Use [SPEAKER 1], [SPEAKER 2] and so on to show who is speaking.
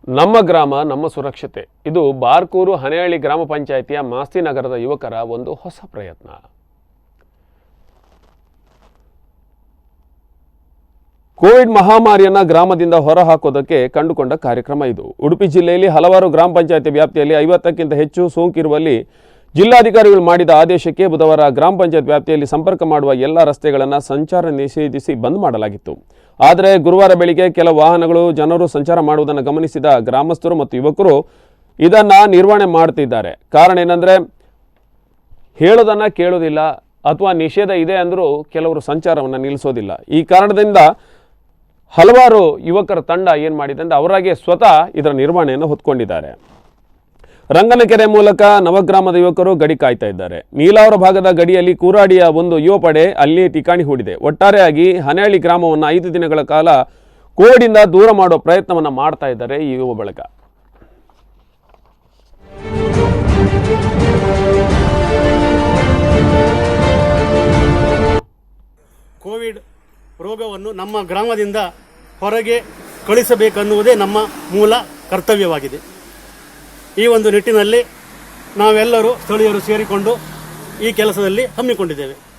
[SPEAKER 1] ನಮ್ಮ ಗ್ರಾಮ ನಮ್ಮ ಸುರಕ್ಷತೆ ಇದು ಬಾರ್ಕೂರು ಹನೇಹಳ್ಳಿ ಗ್ರಾಮ ಪಂಚಾಯಿತಿಯ ಮಾಸ್ತಿ ನಗರದ ಯುವಕರ ಒಂದು ಹೊಸ ಪ್ರಯತ್ನ. ಕೋವಿಡ್ ಮಹಾಮಾರಿಯನ್ನು ಗ್ರಾಮದಿಂದ ಹೊರಹಾಕೋದಕ್ಕೆ ಕಂಡುಕೊಂಡ ಕಾರ್ಯಕ್ರಮ ಇದು. ಉಡುಪಿ ಜಿಲ್ಲೆಯಲ್ಲಿ ಹಲವಾರು ಗ್ರಾಮ ಪಂಚಾಯಿತಿ ವ್ಯಾಪ್ತಿಯಲ್ಲಿ 50ಕ್ಕಿಂತ ಹೆಚ್ಚು ಸೋಂಕಿರುವಲ್ಲಿ ಜಿಲ್ಲಾಧಿಕಾರಿಗಳು ಮಾಡಿದ ಆದೇಶಕ್ಕೆ ಬುಧವಾರ ಗ್ರಾಮ ಪಂಚಾಯತ್ ವ್ಯಾಪ್ತಿಯಲ್ಲಿ ಸಂಪರ್ಕ ಮಾಡುವ ಎಲ್ಲ ರಸ್ತೆಗಳನ್ನು ಸಂಚಾರ ನಿಷೇಧಿಸಿ ಬಂದ್ ಮಾಡಲಾಗಿತ್ತು. ಆದರೆ ಗುರುವಾರ ಬೆಳಿಗ್ಗೆ ಕೆಲ ವಾಹನಗಳು ಜನರು ಸಂಚಾರ ಮಾಡುವುದನ್ನು ಗಮನಿಸಿದ ಗ್ರಾಮಸ್ಥರು ಮತ್ತು ಯುವಕರು ಇದನ್ನು ನಿರ್ವಹಣೆ ಮಾಡ್ತಿದ್ದಾರೆ. ಕಾರಣ ಏನಂದರೆ ಹೇಳೋದನ್ನು ಕೇಳೋದಿಲ್ಲ ಅಥವಾ ನಿಷೇಧ ಇದೆ ಅಂದರೂ ಕೆಲವರು ಸಂಚಾರವನ್ನು ನಿಲ್ಲಿಸೋದಿಲ್ಲ. ಈ ಕಾರಣದಿಂದ ಹಲವಾರು ಯುವಕರ ತಂಡ ಏನು ಮಾಡಿದೆ ಅಂದರೆ ಅವರಾಗೆ ಸ್ವತಃ ಇದರ ನಿರ್ವಹಣೆಯನ್ನು ಹೊತ್ಕೊಂಡಿದ್ದಾರೆ. ರಂಗನಕೆರೆ ಮೂಲಕ ನವಗ್ರಾಮದ ಯುವಕರು ಗಡಿ ಕಾಯ್ತಾ ಇದ್ದಾರೆ. ನೀಲಾವರ ಭಾಗದ ಗಡಿಯಲ್ಲಿ ಕೂರಾಡಿಯ ಒಂದು ಯುವ ಪಡೆ ಅಲ್ಲಿ ಠಿಕಾಣಿ ಹೂಡಿದೆ. ಒಟ್ಟಾರೆಯಾಗಿ ಹನೇಹಳ್ಳಿ ಗ್ರಾಮವನ್ನು 5 ದಿನಗಳ ಕಾಲ ಕೋವಿಡಿಂದ ದೂರ ಮಾಡುವ ಪ್ರಯತ್ನವನ್ನು ಮಾಡ್ತಾ ಇದ್ದಾರೆ ಈ ಯುವ ಬಳಗ.
[SPEAKER 2] ಕೋವಿಡ್ ರೋಗವನ್ನು ನಮ್ಮ ಗ್ರಾಮದಿಂದ ಹೊರಗೆ ಕಳಿಸಬೇಕನ್ನುವುದೇ ನಮ್ಮ ಮೂಲ ಕರ್ತವ್ಯವಾಗಿದೆ. ಈ ಒಂದು ನಿಟ್ಟಿನಲ್ಲಿ ನಾವೆಲ್ಲರೂ ಸ್ಥಳೀಯರು ಸೇರಿಕೊಂಡು ಈ ಕೆಲಸದಲ್ಲಿ ಹಮ್ಮಿಕೊಂಡಿದ್ದೇವೆ.